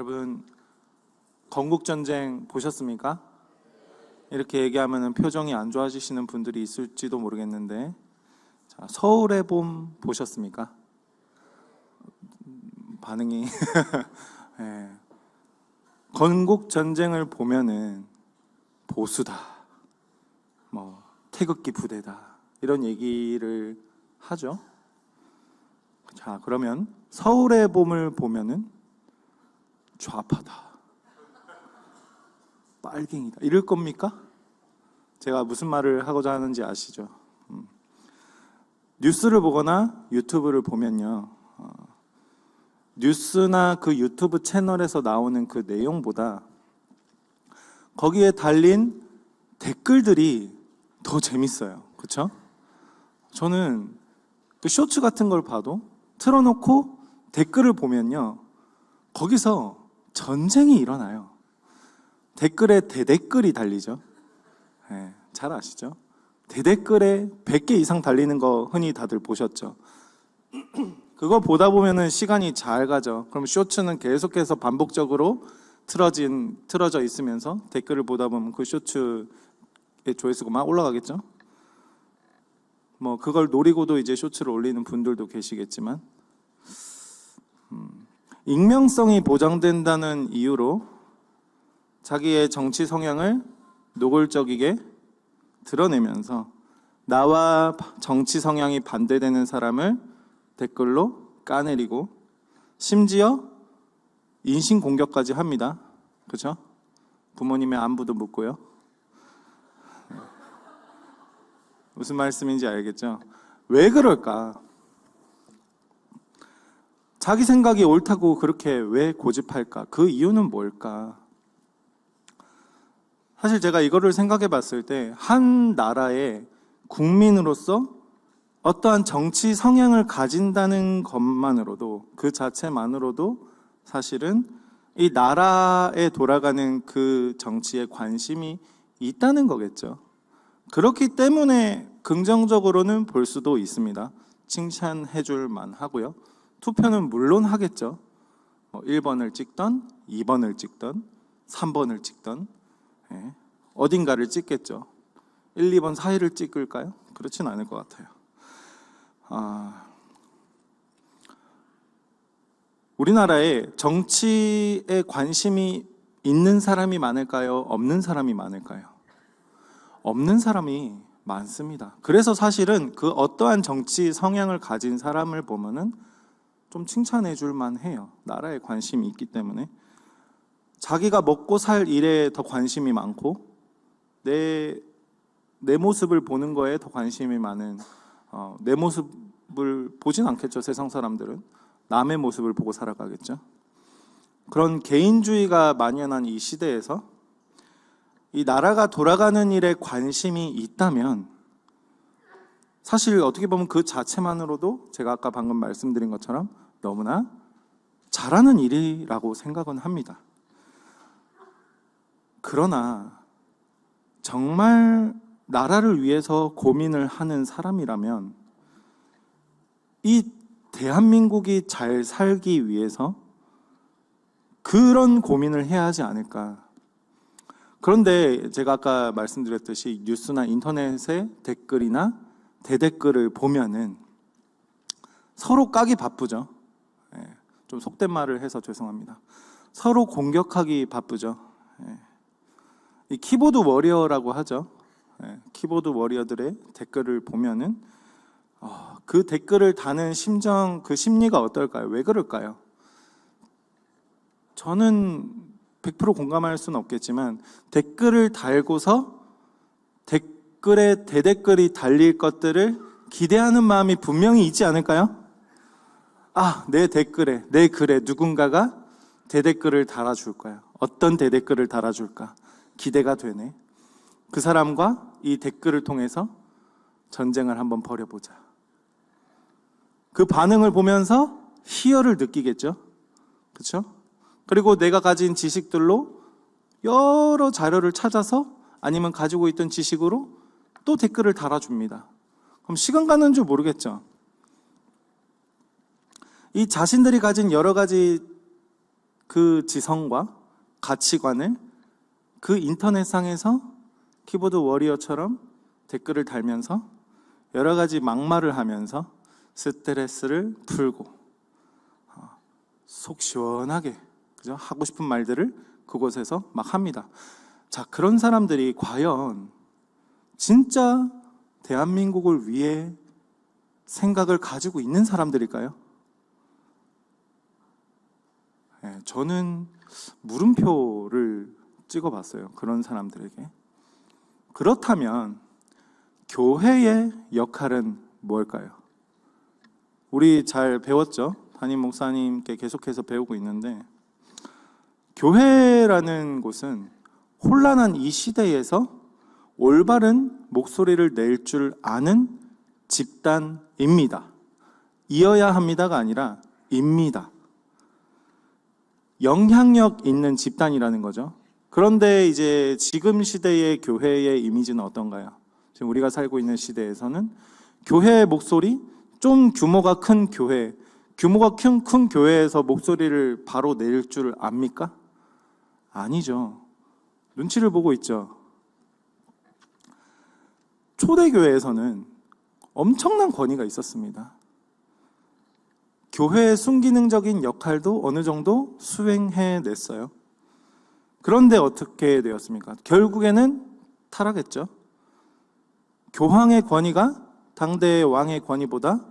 여러분, 건국전쟁 보셨습니까? 이렇게 얘기하면 표정이 안 좋아지시는 분들이 있을지도 모르겠는데, 자, 서울의 봄 보셨습니까? 반응이 네. 건국전쟁을 보면은 보수다, 뭐 태극기 부대다, 이런 얘기를 하죠. 자, 그러면 서울의 봄을 보면은 좌파다, 빨갱이다, 이럴 겁니까? 제가 무슨 말을 하고자 하는지 아시죠? 뉴스를 보거나 유튜브를 보면요, 뉴스나 그 유튜브 채널에서 나오는 그 내용보다 거기에 달린 댓글들이 더 재밌어요. 그렇죠? 저는 그 쇼츠 같은 걸 봐도 틀어놓고 댓글을 보면요, 거기서 전쟁이 일어나요. 댓글에 대댓글이 달리죠. 네, 잘 아시죠? 대댓글에 100개 이상 달리는 거 흔히 다들 보셨죠? 그거 보다 보면은 시간이 잘 가죠. 그럼 쇼츠는 계속해서 반복적으로 틀어져 있으면서 댓글을 보다 보면 그 쇼츠의 조회수가 막 올라가겠죠? 뭐 그걸 노리고도 이제 쇼츠를 올리는 분들도 계시겠지만, 익명성이 보장된다는 이유로 자기의 정치 성향을 노골적이게 드러내면서 나와 정치 성향이 반대되는 사람을 댓글로 까내리고 심지어 인신공격까지 합니다. 그렇죠? 부모님의 안부도 묻고요. 무슨 말씀인지 알겠죠? 왜 그럴까? 자기 생각이 옳다고 그렇게 왜 고집할까? 그 이유는 뭘까? 사실 제가 이거를 생각해 봤을 때, 한 나라의 국민으로서 어떠한 정치 성향을 가진다는 것만으로도, 그 자체만으로도 사실은 이 나라에 돌아가는 그 정치에 관심이 있다는 거겠죠. 그렇기 때문에 긍정적으로는 볼 수도 있습니다. 칭찬해 줄 만하고요. 투표는 물론 하겠죠. 1번을 찍던 2번을 찍던 3번을 찍던, 예, 어딘가를 찍겠죠. 1, 2번 사이를 찍을까요? 그렇진 않을 것 같아요. 우리나라에 정치에 관심이 있는 사람이 많을까요? 없는 사람이 많을까요? 없는 사람이 많습니다. 그래서 사실은 그 어떠한 정치 성향을 가진 사람을 보면은 좀 칭찬해 줄 만해요. 나라에 관심이 있기 때문에. 자기가 먹고 살 일에 더 관심이 많고 내 모습을 보는 거에 더 관심이 많은, 내 모습을 보진 않겠죠. 세상 사람들은 남의 모습을 보고 살아가겠죠. 그런 개인주의가 만연한 이 시대에서 이 나라가 돌아가는 일에 관심이 있다면 사실 어떻게 보면 그 자체만으로도 제가 아까 방금 말씀드린 것처럼 너무나 잘하는 일이라고 생각은 합니다. 그러나 정말 나라를 위해서 고민을 하는 사람이라면 이 대한민국이 잘 살기 위해서 그런 고민을 해야 하지 않을까. 그런데 제가 아까 말씀드렸듯이 뉴스나 인터넷의 댓글이나 대댓글을 보면은 서로 까기 바쁘죠. 좀 속된 말을 해서 죄송합니다. 서로 공격하기 바쁘죠. 이 키보드 워리어라고 하죠. 키보드 워리어들의 댓글을 보면은 그 댓글을 다는 심정, 그 심리가 어떨까요? 왜 그럴까요? 저는 100% 공감할 수는 없겠지만 댓글을 달고서 댓글에 대댓글이 달릴 것들을 기대하는 마음이 분명히 있지 않을까요? 내 댓글에, 내 글에 누군가가 대댓글을 달아줄 거야. 어떤 대댓글을 달아줄까? 기대가 되네. 그 사람과 이 댓글을 통해서 전쟁을 한번 벌여보자. 그 반응을 보면서 희열을 느끼겠죠? 그렇죠? 그리고 내가 가진 지식들로 여러 자료를 찾아서 아니면 가지고 있던 지식으로 또 댓글을 달아줍니다. 그럼 시간 가는 줄 모르겠죠? 이 자신들이 가진 여러 가지 그 지성과 가치관을 그 인터넷상에서 키보드 워리어처럼 댓글을 달면서 여러 가지 막말을 하면서 스트레스를 풀고 속 시원하게 그죠? 하고 싶은 말들을 그곳에서 막 합니다. 자, 그런 사람들이 과연 진짜 대한민국을 위해 생각을 가지고 있는 사람들일까요? 네, 저는 물음표를 찍어봤어요. 그런 사람들에게. 그렇다면 교회의 역할은 뭘까요? 우리 잘 배웠죠? 담임 목사님께 계속해서 배우고 있는데, 교회라는 곳은 혼란한 이 시대에서 올바른 목소리를 낼 줄 아는 집단입니다. 이어야 합니다가 아니라 입니다. 영향력 있는 집단이라는 거죠. 그런데 이제 지금 시대의 교회의 이미지는 어떤가요? 지금 우리가 살고 있는 시대에서는 교회의 목소리, 좀 규모가 큰 교회, 규모가 큰 교회에서 목소리를 바로 낼 줄 압니까? 아니죠. 눈치를 보고 있죠. 초대교회에서는 엄청난 권위가 있었습니다. 교회의 순기능적인 역할도 어느 정도 수행해냈어요. 그런데 어떻게 되었습니까? 결국에는 타락했죠. 교황의 권위가 당대의 왕의 권위보다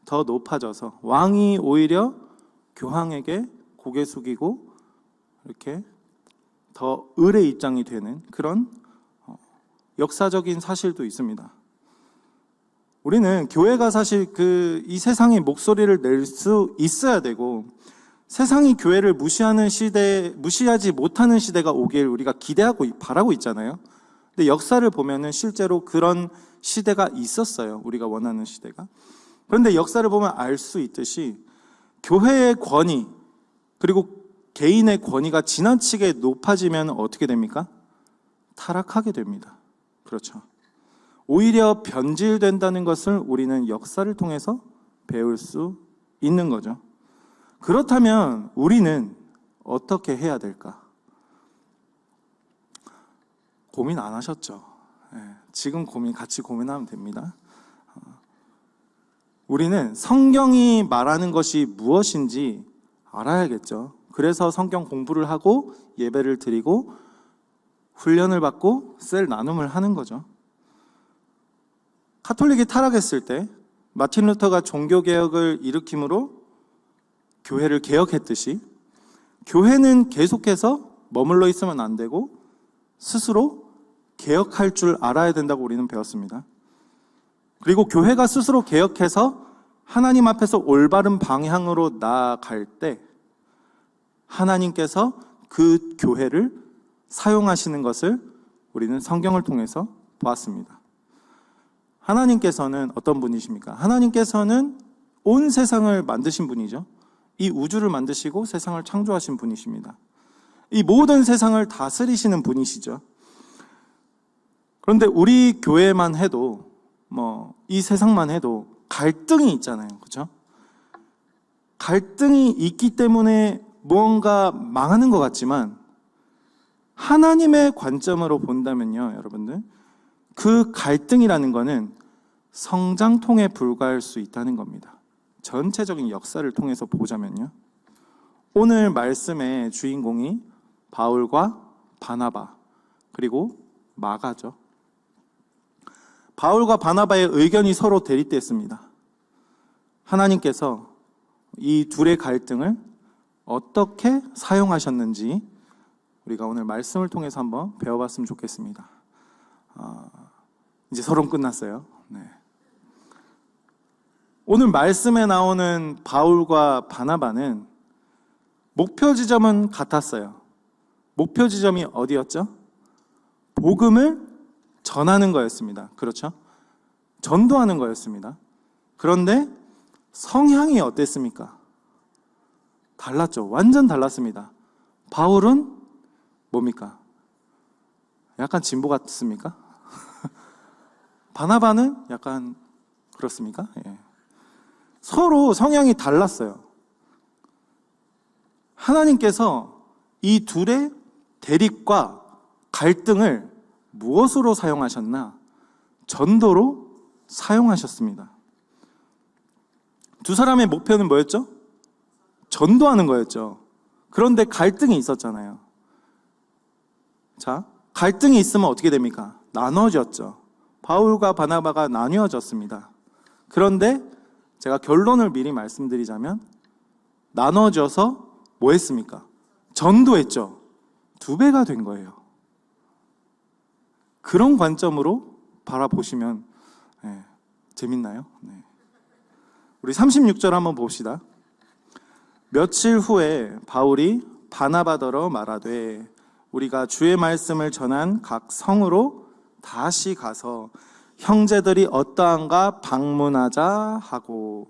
더 높아져서 왕이 오히려 교황에게 고개 숙이고 이렇게 더 을의 입장이 되는 그런 역사적인 사실도 있습니다. 우리는 교회가 사실 이 세상의 목소리를 낼 수 있어야 되고, 세상이 교회를 무시하지 못하는 시대가 오길 우리가 기대하고 바라고 있잖아요. 근데 역사를 보면은 실제로 그런 시대가 있었어요. 우리가 원하는 시대가. 그런데 역사를 보면 알 수 있듯이 교회의 권위 그리고 개인의 권위가 지나치게 높아지면 어떻게 됩니까? 타락하게 됩니다. 그렇죠. 오히려 변질된다는 것을 우리는 역사를 통해서 배울 수 있는 거죠. 그렇다면 우리는 어떻게 해야 될까? 고민 안 하셨죠? 지금 같이 고민하면 됩니다. 우리는 성경이 말하는 것이 무엇인지 알아야겠죠. 그래서 성경 공부를 하고 예배를 드리고 훈련을 받고 셀 나눔을 하는 거죠. 카톨릭이 타락했을 때 마틴 루터가 종교개혁을 일으킴으로 교회를 개혁했듯이 교회는 계속해서 머물러 있으면 안 되고 스스로 개혁할 줄 알아야 된다고 우리는 배웠습니다. 그리고 교회가 스스로 개혁해서 하나님 앞에서 올바른 방향으로 나아갈 때 하나님께서 그 교회를 사용하시는 것을 우리는 성경을 통해서 보았습니다. 하나님께서는 어떤 분이십니까? 하나님께서는 온 세상을 만드신 분이죠. 이 우주를 만드시고 세상을 창조하신 분이십니다. 이 모든 세상을 다스리시는 분이시죠. 그런데 우리 교회만 해도 이 세상만 해도 갈등이 있잖아요. 그렇죠? 갈등이 있기 때문에 무언가 망하는 것 같지만 하나님의 관점으로 본다면요, 여러분들, 그 갈등이라는 거는 성장통에 불과할 수 있다는 겁니다. 전체적인 역사를 통해서 보자면요. 오늘 말씀의 주인공이 바울과 바나바 그리고 마가죠. 바울과 바나바의 의견이 서로 대립됐습니다. 하나님께서 이 둘의 갈등을 어떻게 사용하셨는지 우리가 오늘 말씀을 통해서 한번 배워봤으면 좋겠습니다. 이제 서론 끝났어요. 네. 오늘 말씀에 나오는 바울과 바나바는 목표 지점은 같았어요. 목표 지점이 어디였죠? 복음을 전하는 거였습니다. 그렇죠? 전도하는 거였습니다. 그런데 성향이 어땠습니까? 달랐죠. 완전 달랐습니다. 바울은 뭡니까? 약간 진보 같습니까? 바나바는 약간 그렇습니까? 예. 서로 성향이 달랐어요. 하나님께서 이 둘의 대립과 갈등을 무엇으로 사용하셨나? 전도로 사용하셨습니다. 두 사람의 목표는 뭐였죠? 전도하는 거였죠. 그런데 갈등이 있었잖아요. 자, 갈등이 있으면 어떻게 됩니까? 나눠졌죠. 바울과 바나바가 나뉘어졌습니다. 그런데 제가 결론을 미리 말씀드리자면 나눠져서 뭐 했습니까? 전도했죠. 2배가 된 거예요. 그런 관점으로 바라보시면 재밌나요? 네. 우리 36절 한번 봅시다. 며칠 후에 바울이 바나바더러 말하되 우리가 주의 말씀을 전한 각 성으로 다시 가서 형제들이 어떠한가 방문하자 하고.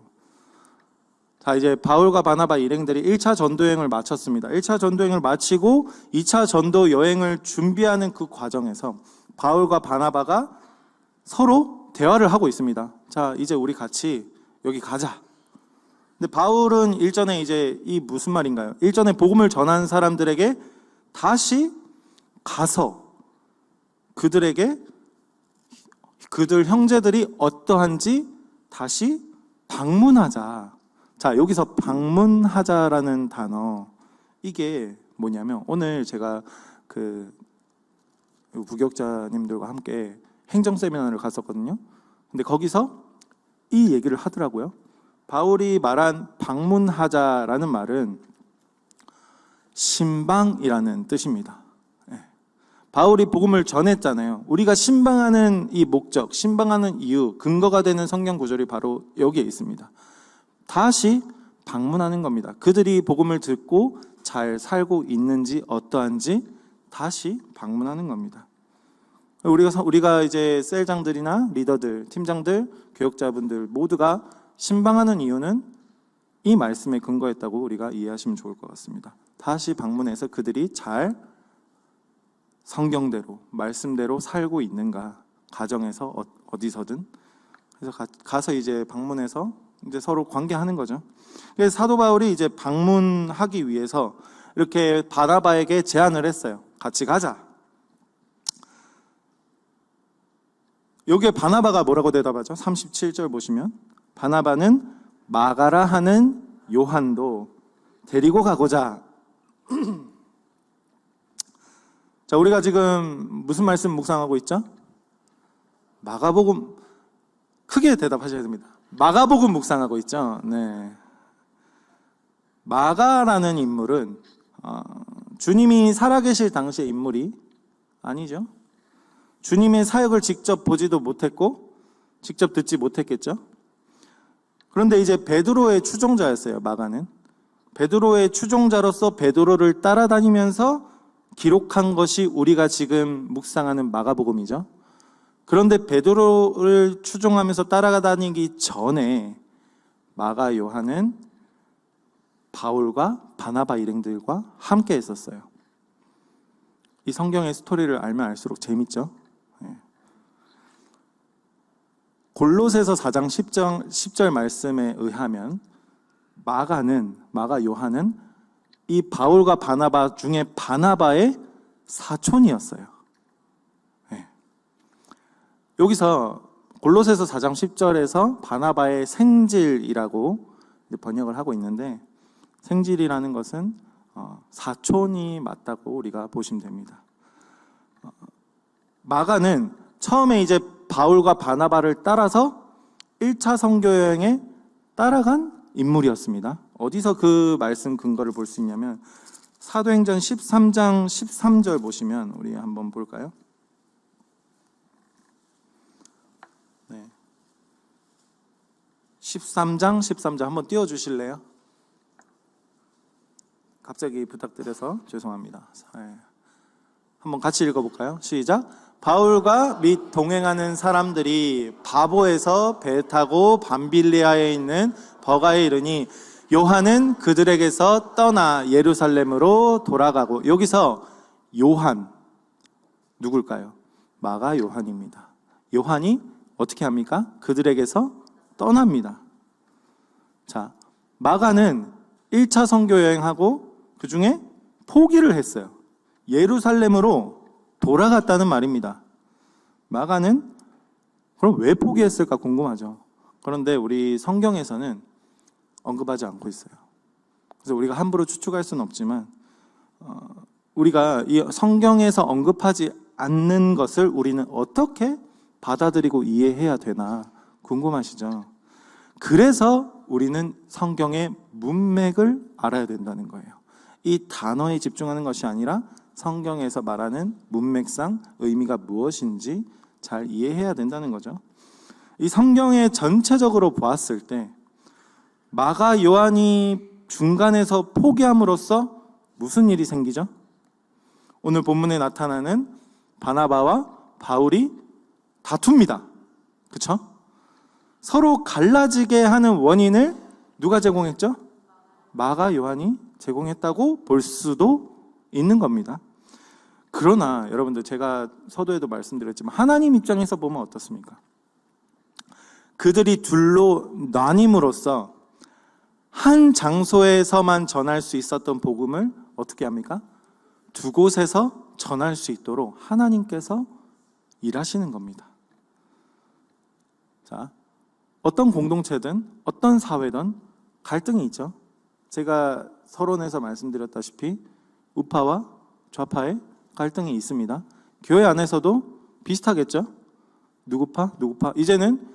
자, 이제 바울과 바나바 일행들이 1차 전도 여행을 마쳤습니다. 1차 전도 여행을 마치고 2차 전도 여행을 준비하는 그 과정에서 바울과 바나바가 서로 대화를 하고 있습니다. 자, 이제 우리 같이 여기 가자. 근데 바울은 일전에 이제 이 무슨 말인가요? 일전에 복음을 전한 사람들에게 다시 가서 그들에게 그들 형제들이 어떠한지 다시 방문하자. 자, 여기서 방문하자라는 단어, 이게 뭐냐면 오늘 제가 그 부격자님들과 함께 행정 세미나를 갔었거든요. 근데 거기서 이 얘기를 하더라고요. 바울이 말한 방문하자라는 말은 신방이라는 뜻입니다. 바울이 복음을 전했잖아요. 우리가 신방하는 이 목적, 신방하는 이유, 근거가 되는 성경 구절이 바로 여기에 있습니다. 다시 방문하는 겁니다. 그들이 복음을 듣고 잘 살고 있는지 어떠한지 다시 방문하는 겁니다. 우리가 이제 셀장들이나 리더들, 팀장들, 교역자분들 모두가 신방하는 이유는 이 말씀에 근거했다고 우리가 이해하시면 좋을 것 같습니다. 다시 방문해서 그들이 잘 성경대로, 말씀대로 살고 있는가, 가정에서 어디서든. 그래서 가서 이제 방문해서 이제 서로 관계하는 거죠. 그래서 사도 바울이 이제 방문하기 위해서 이렇게 바나바에게 제안을 했어요. 같이 가자. 여기에 바나바가 뭐라고 대답하죠? 37절 보시면 바나바는 마가라 하는 요한도 데리고 가고자. 자, 우리가 지금 무슨 말씀 묵상하고 있죠? 마가복음. 크게 대답하셔야 됩니다. 마가복음 묵상하고 있죠. 네. 마가라는 인물은 주님이 살아계실 당시의 인물이 아니죠. 주님의 사역을 직접 보지도 못했고 직접 듣지 못했겠죠. 그런데 이제 베드로의 추종자였어요. 마가는 베드로의 추종자로서 베드로를 따라다니면서 기록한 것이 우리가 지금 묵상하는 마가복음이죠. 그런데 베드로를 추종하면서 따라다니기 전에 마가 요한은 바울과 바나바 일행들과 함께 했었어요. 이 성경의 스토리를 알면 알수록 재밌죠. 골로새서 4장 10절 말씀에 의하면 마가 요한은 이 바울과 바나바 중에 바나바의 사촌이었어요. 여기서 골로새서 4장 10절에서 바나바의 생질이라고 번역을 하고 있는데, 생질이라는 것은 사촌이 맞다고 우리가 보시면 됩니다. 마가는 처음에 이제 바울과 바나바를 따라서 1차 선교 여행에 따라간 인물이었습니다. 어디서 그 말씀 근거를 볼 수 있냐면 사도행전 13장 13절 보시면 우리 한번 볼까요? 네. 13장 13절 한번 띄워주실래요? 갑자기 부탁드려서 죄송합니다. 네. 한번 같이 읽어볼까요? 시작. 바울과 및 동행하는 사람들이 바보에서 배 타고 밤빌리아에 있는 버가에 이르니 요한은 그들에게서 떠나 예루살렘으로 돌아가고. 여기서 요한 누굴까요? 마가 요한입니다. 요한이 어떻게 합니까? 그들에게서 떠납니다. 자, 마가는 1차 선교 여행하고 그 중에 포기를 했어요. 예루살렘으로 돌아갔다는 말입니다. 마가는 그럼 왜 포기했을까 궁금하죠. 그런데 우리 성경에서는 언급하지 않고 있어요. 그래서 우리가 함부로 추측할 수는 없지만 우리가 이 성경에서 언급하지 않는 것을 우리는 어떻게 받아들이고 이해해야 되나 궁금하시죠? 그래서 우리는 성경의 문맥을 알아야 된다는 거예요. 이 단어에 집중하는 것이 아니라 성경에서 말하는 문맥상 의미가 무엇인지 잘 이해해야 된다는 거죠. 이 성경에 전체적으로 보았을 때 마가 요한이 중간에서 포기함으로써 무슨 일이 생기죠? 오늘 본문에 나타나는 바나바와 바울이 다툽니다. 그렇죠? 서로 갈라지게 하는 원인을 누가 제공했죠? 마가 요한이 제공했다고 볼 수도 있는 겁니다. 그러나 여러분들, 제가 서두에도 말씀드렸지만 하나님 입장에서 보면 어떻습니까? 그들이 둘로 나님으로써 한 장소에서만 전할 수 있었던 복음을 어떻게 합니까? 두 곳에서 전할 수 있도록 하나님께서 일하시는 겁니다. 자, 어떤 공동체든 어떤 사회든 갈등이 있죠. 제가 서론에서 말씀드렸다시피 우파와 좌파의 갈등이 있습니다. 교회 안에서도 비슷하겠죠. 누구파? 누구파? 이제는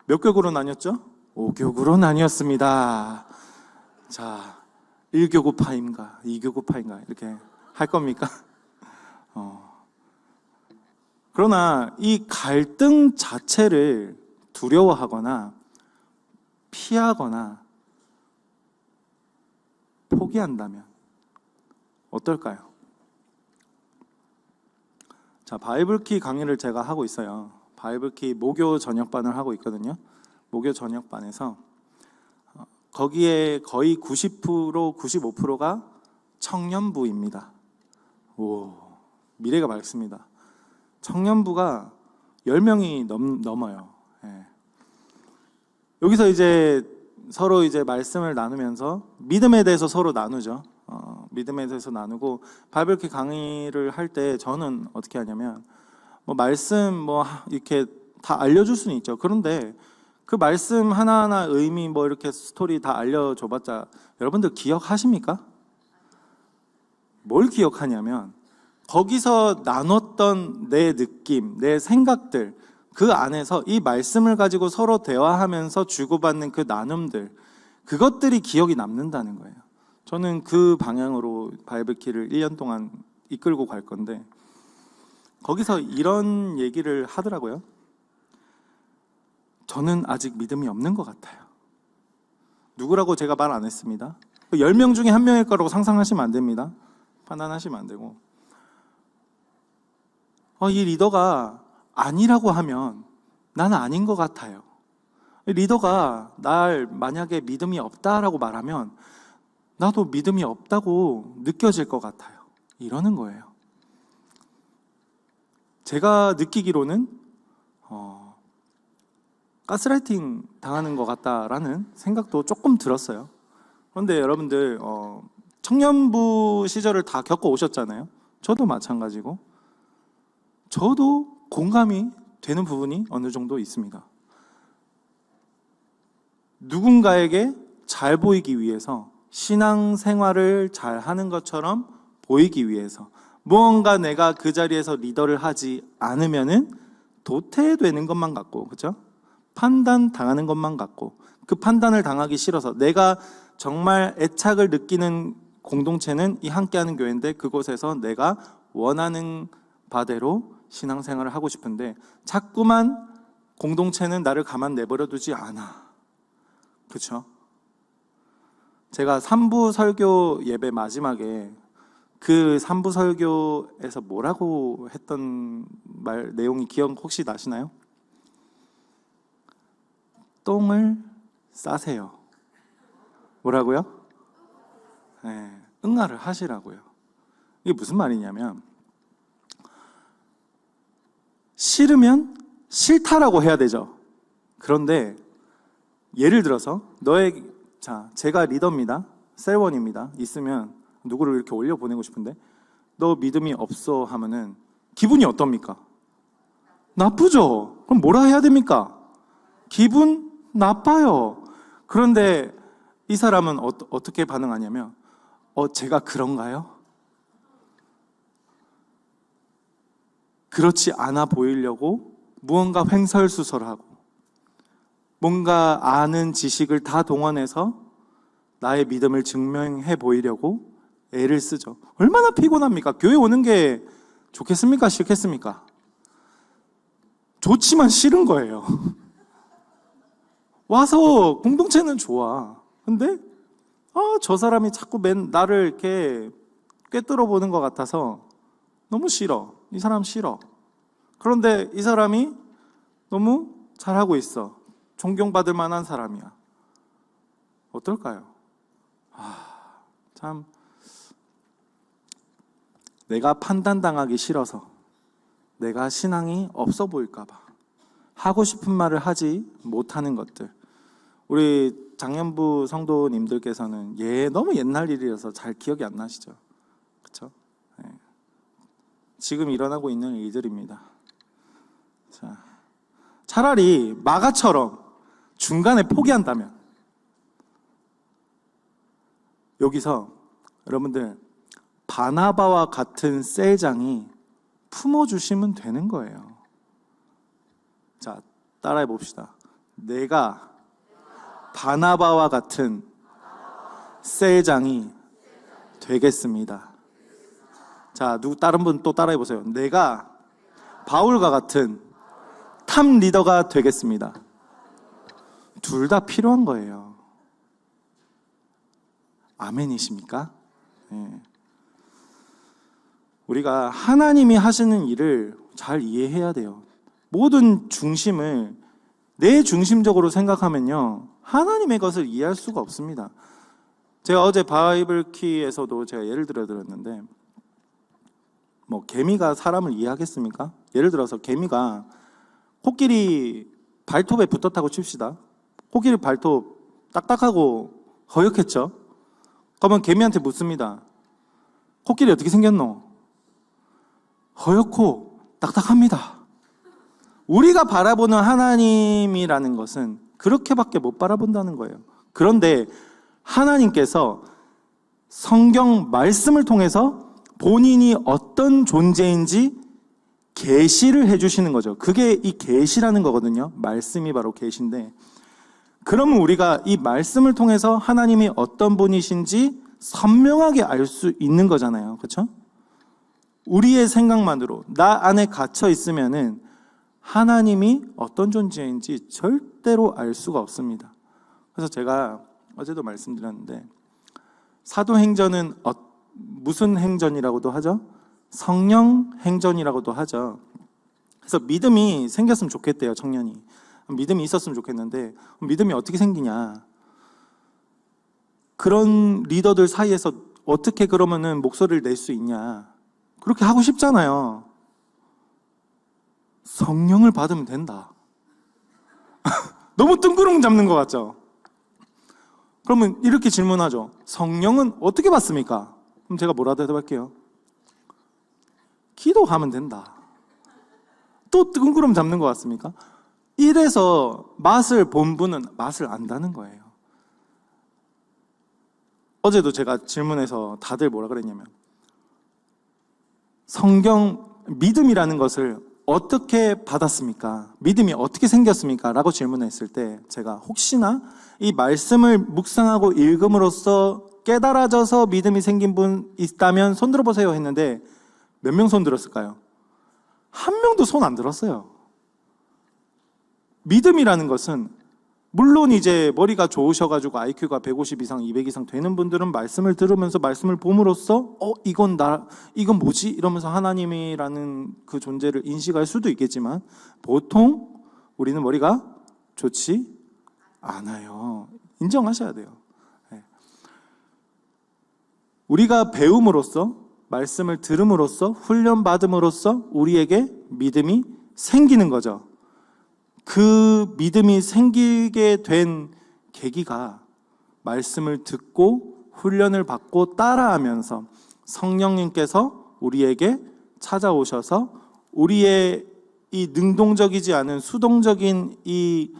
몇 격으로 나뉘었죠? 5격으로 나뉘었습니다. 자, 1격우파인가 2격우파인가 이렇게 할 겁니까? 그러나 이 갈등 자체를 두려워하거나 피하거나 포기한다면 어떨까요? 자, 바이블키 강의를 제가 하고 있어요. 바이블키 모교 전역반을 하고 있거든요. 모교 전역반에서 거기에 거의 90%, 95%가 청년부입니다. 오, 미래가 밝습니다. 청년부가 10명이 넘어요. 예. 여기서 이제 서로 이제 말씀을 나누면서 믿음에 대해서 서로 나누죠. 믿음에 대해서 나누고 바이블키 강의를 할 때 저는 어떻게 하냐면 말씀 이렇게 다 알려줄 수는 있죠. 그런데 그 말씀 하나하나 의미 이렇게 스토리 다 알려줘봤자 여러분들 기억하십니까? 뭘 기억하냐면 거기서 나눴던 내 느낌, 내 생각들, 그 안에서 이 말씀을 가지고 서로 대화하면서 주고받는 그 나눔들, 그것들이 기억이 남는다는 거예요. 저는 그 방향으로 바이블키를 1년 동안 이끌고 갈 건데 거기서 이런 얘기를 하더라고요. 저는 아직 믿음이 없는 것 같아요. 누구라고 제가 말 안 했습니다. 10명 중에 1명일 거라고 상상하시면 안 됩니다. 판단하시면 안 되고 이 리더가 아니라고 하면 나는 아닌 것 같아요. 리더가 날 만약에 믿음이 없다라고 말하면 나도 믿음이 없다고 느껴질 것 같아요. 이러는 거예요. 제가 느끼기로는 가스라이팅 당하는 것 같다라는 생각도 조금 들었어요. 그런데 여러분들 청년부 시절을 다 겪어 오셨잖아요. 저도 마찬가지고 저도 공감이 되는 부분이 어느 정도 있습니다. 누군가에게 잘 보이기 위해서 신앙생활을 잘 하는 것처럼 보이기 위해서 무언가 내가 그 자리에서 리더를 하지 않으면은 도태되는 것만 같고, 그렇죠? 판단 당하는 것만 같고, 그 판단을 당하기 싫어서 내가 정말 애착을 느끼는 공동체는 이 함께하는 교회인데 그곳에서 내가 원하는 바대로 신앙생활을 하고 싶은데 자꾸만 공동체는 나를 가만 내버려 두지 않아. 그렇죠? 제가 3부 설교 예배 마지막에 그 3부 설교에서 뭐라고 했던 내용이 기억 혹시 나시나요? 똥을 싸세요. 뭐라고요? 네, 응아를 하시라고요. 이게 무슨 말이냐면 싫으면 싫다라고 해야 되죠. 그런데 예를 들어서 제가 리더입니다. 셀원입니다. 있으면 누구를 이렇게 올려보내고 싶은데 너 믿음이 없어 하면은 기분이 어떻습니까? 나쁘죠? 그럼 뭐라 해야 됩니까? 기분 나빠요. 그런데 이 사람은 어떻게 반응하냐면 제가 그런가요? 그렇지 않아 보이려고 무언가 횡설수설하고 뭔가 아는 지식을 다 동원해서 나의 믿음을 증명해 보이려고 애를 쓰죠. 얼마나 피곤합니까? 교회 오는 게 좋겠습니까? 싫겠습니까? 좋지만 싫은 거예요. 와서 공동체는 좋아. 근데 저 사람이 자꾸 나를 이렇게 꿰뚫어 보는 것 같아서 너무 싫어. 이 사람 싫어. 그런데 이 사람이 너무 잘하고 있어. 존경받을 만한 사람이야. 어떨까요? 참 내가 판단당하기 싫어서 내가 신앙이 없어 보일까 봐 하고 싶은 말을 하지 못하는 것들. 우리 장년부 성도님들께서는 너무 옛날 일이라서 잘 기억이 안 나시죠? 그렇죠? 네. 지금 일어나고 있는 일들입니다. 자, 차라리 마가처럼 중간에 포기한다면 여기서 여러분들 바나바와 같은 셀장이 품어주시면 되는 거예요. 자, 따라해 봅시다. 내가 바나바와 같은 셀장이 되겠습니다. 자, 다른 분 또 따라해 보세요. 내가 바울과 같은 탑 리더가 되겠습니다. 둘 다 필요한 거예요. 아멘이십니까? 네. 우리가 하나님이 하시는 일을 잘 이해해야 돼요. 모든 중심을 내 중심적으로 생각하면요, 하나님의 것을 이해할 수가 없습니다. 제가 어제 바이블키에서도 제가 예를 들어 드렸는데, 개미가 사람을 이해하겠습니까? 예를 들어서 개미가 코끼리 발톱에 붙었다고 칩시다. 코끼리 발톱 딱딱하고 허옇겠죠? 그러면 개미한테 묻습니다. 코끼리 어떻게 생겼노? 허옇고 딱딱합니다. 우리가 바라보는 하나님이라는 것은 그렇게밖에 못 바라본다는 거예요. 그런데 하나님께서 성경 말씀을 통해서 본인이 어떤 존재인지 계시를 해주시는 거죠. 그게 이 계시라는 거거든요. 말씀이 바로 계시인데, 그러면 우리가 이 말씀을 통해서 하나님이 어떤 분이신지 선명하게 알 수 있는 거잖아요. 그렇죠? 우리의 생각만으로 나 안에 갇혀 있으면은 하나님이 어떤 존재인지 절대로 알 수가 없습니다. 그래서 제가 어제도 말씀드렸는데, 사도행전은 무슨 행전이라고도 하죠? 성령 행전이라고도 하죠. 그래서 믿음이 생겼으면 좋겠대요, 청년이. 믿음이 있었으면 좋겠는데, 믿음이 어떻게 생기냐? 그런 리더들 사이에서 어떻게 그러면은 목소리를 낼 수 있냐? 그렇게 하고 싶잖아요. 성령을 받으면 된다. 너무 뜬구름 잡는 것 같죠? 그러면 이렇게 질문하죠. 성령은 어떻게 받습니까? 그럼 제가 뭐라 대답할게요? 기도하면 된다. 또 뜬구름 잡는 것 같습니까? 이래서 맛을 본 분은 맛을 안다는 거예요. 어제도 제가 질문해서 다들 뭐라 그랬냐면, 믿음이라는 것을 어떻게 받았습니까? 믿음이 어떻게 생겼습니까? 라고 질문했을 때 제가 혹시나 이 말씀을 묵상하고 읽음으로써 깨달아져서 믿음이 생긴 분 있다면 손 들어보세요 했는데 몇 명 손 들었을까요? 한 명도 손 안 들었어요. 믿음이라는 것은 물론 이제 머리가 좋으셔가지고 IQ가 150 이상, 200 이상 되는 분들은 말씀을 들으면서 말씀을 봄으로써 이건 뭐지? 이러면서 하나님이라는 그 존재를 인식할 수도 있겠지만 보통 우리는 머리가 좋지 않아요. 인정하셔야 돼요. 우리가 배움으로써, 말씀을 들음으로써, 훈련받음으로써 우리에게 믿음이 생기는 거죠. 그 믿음이 생기게 된 계기가 말씀을 듣고 훈련을 받고 따라하면서 성령님께서 우리에게 찾아오셔서 우리의 이 능동적이지 않은 수동적인 이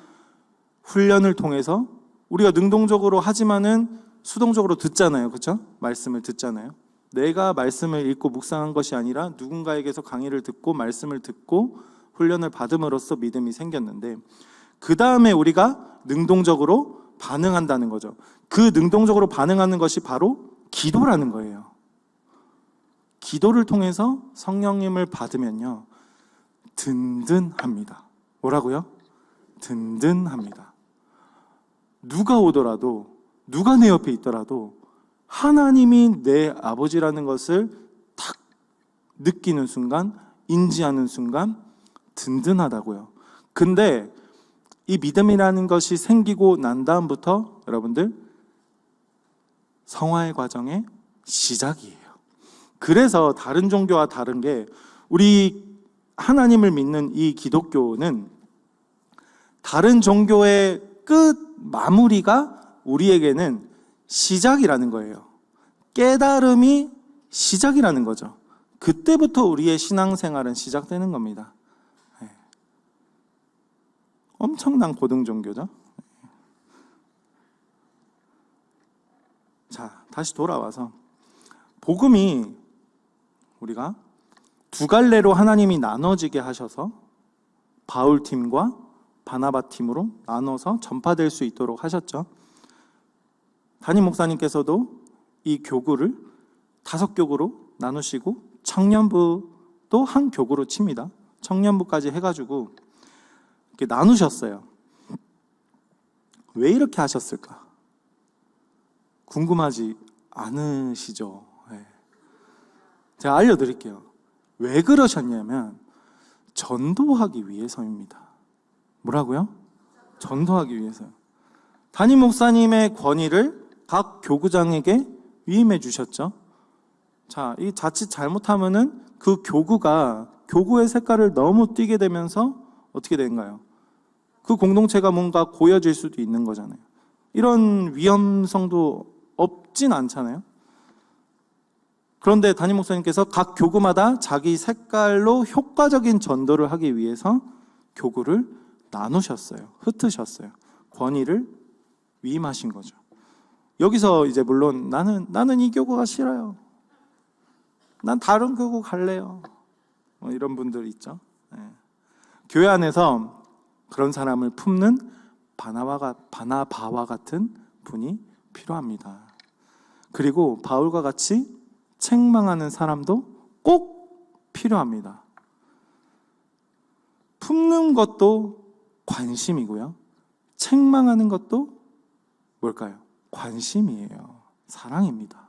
훈련을 통해서 우리가 능동적으로 하지만은 수동적으로 듣잖아요. 그렇죠? 말씀을 듣잖아요. 내가 말씀을 읽고 묵상한 것이 아니라 누군가에게서 강의를 듣고 말씀을 듣고 훈련을 받음으로써 믿음이 생겼는데, 그 다음에 우리가 능동적으로 반응한다는 거죠. 그 능동적으로 반응하는 것이 바로 기도라는 거예요. 기도를 통해서 성령님을 받으면요, 든든합니다. 뭐라고요? 든든합니다. 누가 오더라도, 누가 내 옆에 있더라도 하나님이 내 아버지라는 것을 탁 느끼는 순간, 인지하는 순간 든든하다고요. 근데 이 믿음이라는 것이 생기고 난 다음부터 여러분들 성화의 과정의 시작이에요. 그래서 다른 종교와 다른 게, 우리 하나님을 믿는 이 기독교는 다른 종교의 끝 마무리가 우리에게는 시작이라는 거예요. 깨달음이 시작이라는 거죠. 그때부터 우리의 신앙생활은 시작되는 겁니다. 엄청난 고등 종교죠. 자, 다시 돌아와서 복음이 우리가 두 갈래로 하나님이 나눠지게 하셔서 바울 팀과 바나바 팀으로 나눠서 전파될 수 있도록 하셨죠. 담임 목사님께서도 이 교구를 5교구로 나누시고 청년부도 한 교구로 칩니다. 청년부까지 해가지고 이렇게 나누셨어요. 왜 이렇게 하셨을까? 궁금하지 않으시죠? 네. 제가 알려드릴게요. 왜 그러셨냐면 전도하기 위해서입니다. 뭐라고요? 전도하기 위해서요. 담임 목사님의 권위를 각 교구장에게 위임해 주셨죠. 자, 이 자칫 잘못하면은 그 교구가 교구의 색깔을 너무 띠게 되면서 어떻게 된가요? 그 공동체가 뭔가 고여질 수도 있는 거잖아요. 이런 위험성도 없진 않잖아요. 그런데 담임 목사님께서 각 교구마다 자기 색깔로 효과적인 전도를 하기 위해서 교구를 나누셨어요. 흩으셨어요. 권위를 위임하신 거죠. 여기서 이제 물론 나는 이 교구가 싫어요. 난 다른 교구 갈래요. 이런 분들 있죠. 네. 교회 안에서 그런 사람을 품는 바나바와 같은 분이 필요합니다. 그리고 바울과 같이 책망하는 사람도 꼭 필요합니다. 품는 것도 관심이고요. 책망하는 것도 뭘까요? 관심이에요. 사랑입니다.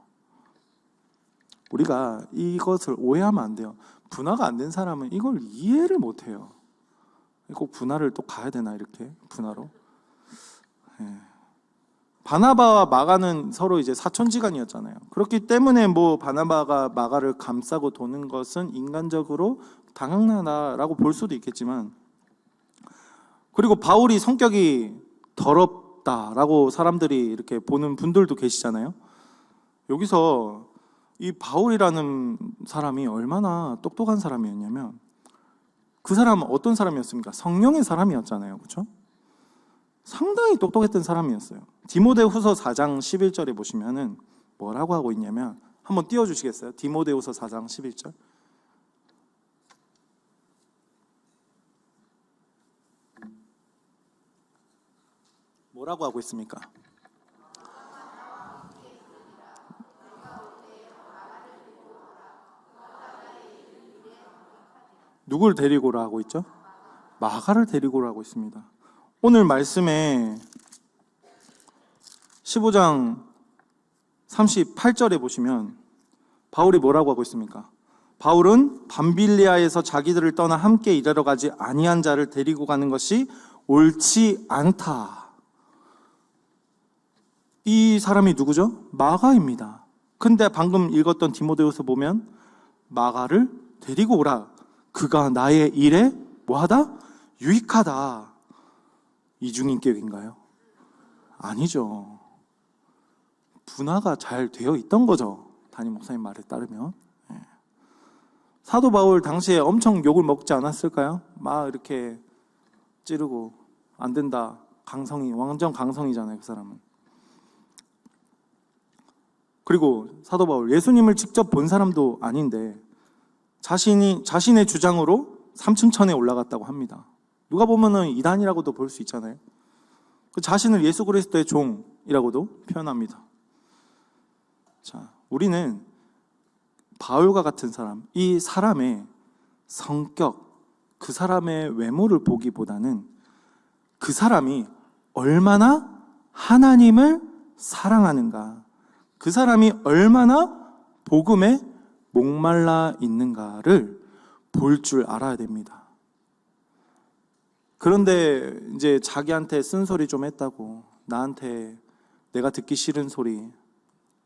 우리가 이것을 오해하면 안 돼요. 분화가 안 된 사람은 이걸 이해를 못 해요. 꼭 분화를 또 가야 되나, 이렇게 분화로. 네. 바나바와 마가는 서로 이제 사촌지간이었잖아요. 그렇기 때문에 뭐 바나바가 마가를 감싸고 도는 것은 인간적으로 당연하다라고 볼 수도 있겠지만, 그리고 바울이 성격이 더럽다라고 사람들이 이렇게 보는 분들도 계시잖아요. 여기서 이 바울이라는 사람이 얼마나 똑똑한 사람이었냐면, 그 사람은 어떤 사람이었습니까? 성령의 사람이었잖아요. 그렇죠? 상당히 똑똑했던 사람이었어요. 디모데후서 4장 11절에 보시면은 뭐라고 하고 있냐면, 한번 띄워주시겠어요? 디모데후서 4장 11절. 뭐라고 하고 있습니까? 누굴 데리고라 하고 있죠? 마가를 데리고라 하고 있습니다. 오늘 말씀에 15장 38절에 보시면 바울이 뭐라고 하고 있습니까? 바울은 밤빌리아에서 자기들을 떠나 함께 일하러 가지 아니한 자를 데리고 가는 것이 옳지 않다. 이 사람이 누구죠? 마가입니다. 근데 방금 읽었던 디모데후서 보면 마가를 데리고 오라. 그가 나의 일에 뭐하다? 유익하다. 이중인격인가요? 아니죠. 분화가 잘 되어 있던 거죠. 담임 목사님 말에 따르면. 예. 사도 바울 당시에 엄청 욕을 먹지 않았을까요? 막 이렇게 찌르고 안 된다. 강성이, 완전 강성이잖아요, 그 사람은. 그리고 사도 바울 예수님을 직접 본 사람도 아닌데 자신의 주장으로 3층 천에 올라갔다고 합니다. 누가 보면은 이단이라고도 볼 수 있잖아요. 그 자신을 예수 그리스도의 종이라고도 표현합니다. 자, 우리는 바울과 같은 사람, 이 사람의 성격, 그 사람의 외모를 보기보다는 그 사람이 얼마나 하나님을 사랑하는가, 그 사람이 얼마나 복음에 목말라 있는가를 볼 줄 알아야 됩니다. 그런데 이제 자기한테 쓴소리 좀 했다고, 나한테 내가 듣기 싫은 소리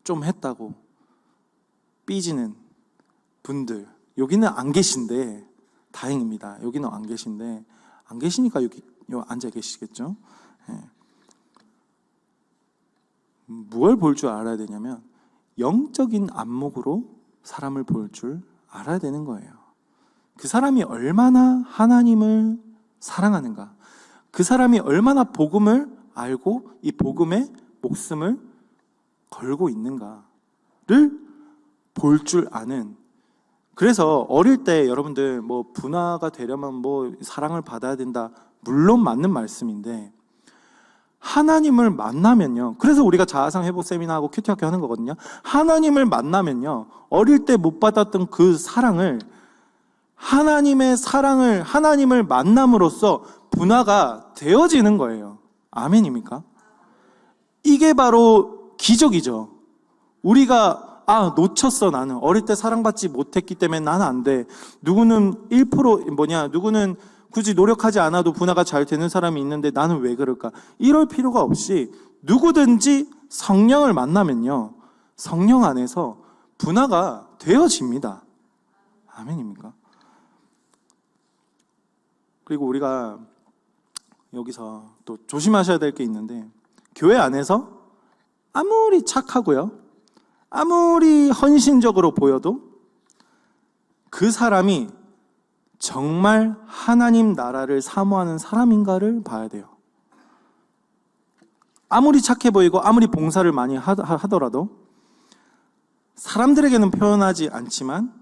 좀 했다고 삐지는 분들, 여기는 안 계신데 다행입니다. 여기는 안 계신데, 안 계시니까 여기 앉아 계시겠죠. 예. 무엇을 볼 줄 알아야 되냐면 영적인 안목으로 사람을 볼 줄 알아야 되는 거예요. 그 사람이 얼마나 하나님을 사랑하는가, 그 사람이 얼마나 복음을 알고 이 복음에 목숨을 걸고 있는가를 볼 줄 아는. 그래서 어릴 때 여러분들 뭐 분화가 되려면 뭐 사랑을 받아야 된다, 물론 맞는 말씀인데, 하나님을 만나면요, 그래서 우리가 자아상 회복 세미나하고 큐티학교 하는 거거든요. 하나님을 만나면요, 어릴 때 못 받았던 그 사랑을, 하나님의 사랑을, 하나님을 만남으로써 분화가 되어지는 거예요. 아멘입니까? 이게 바로 기적이죠. 우리가 놓쳤어, 나는 어릴 때 사랑받지 못했기 때문에 나는 안 돼, 누구는 1% 누구는 굳이 노력하지 않아도 분화가 잘 되는 사람이 있는데 나는 왜 그럴까, 이럴 필요가 없이 누구든지 성령을 만나면요, 성령 안에서 분화가 되어집니다. 아멘입니까? 그리고 우리가 여기서 또 조심하셔야 될 게 있는데, 교회 안에서 아무리 착하고요, 아무리 헌신적으로 보여도 그 사람이 정말 하나님 나라를 사모하는 사람인가를 봐야 돼요. 아무리 착해 보이고 아무리 봉사를 많이 하더라도 사람들에게는 표현하지 않지만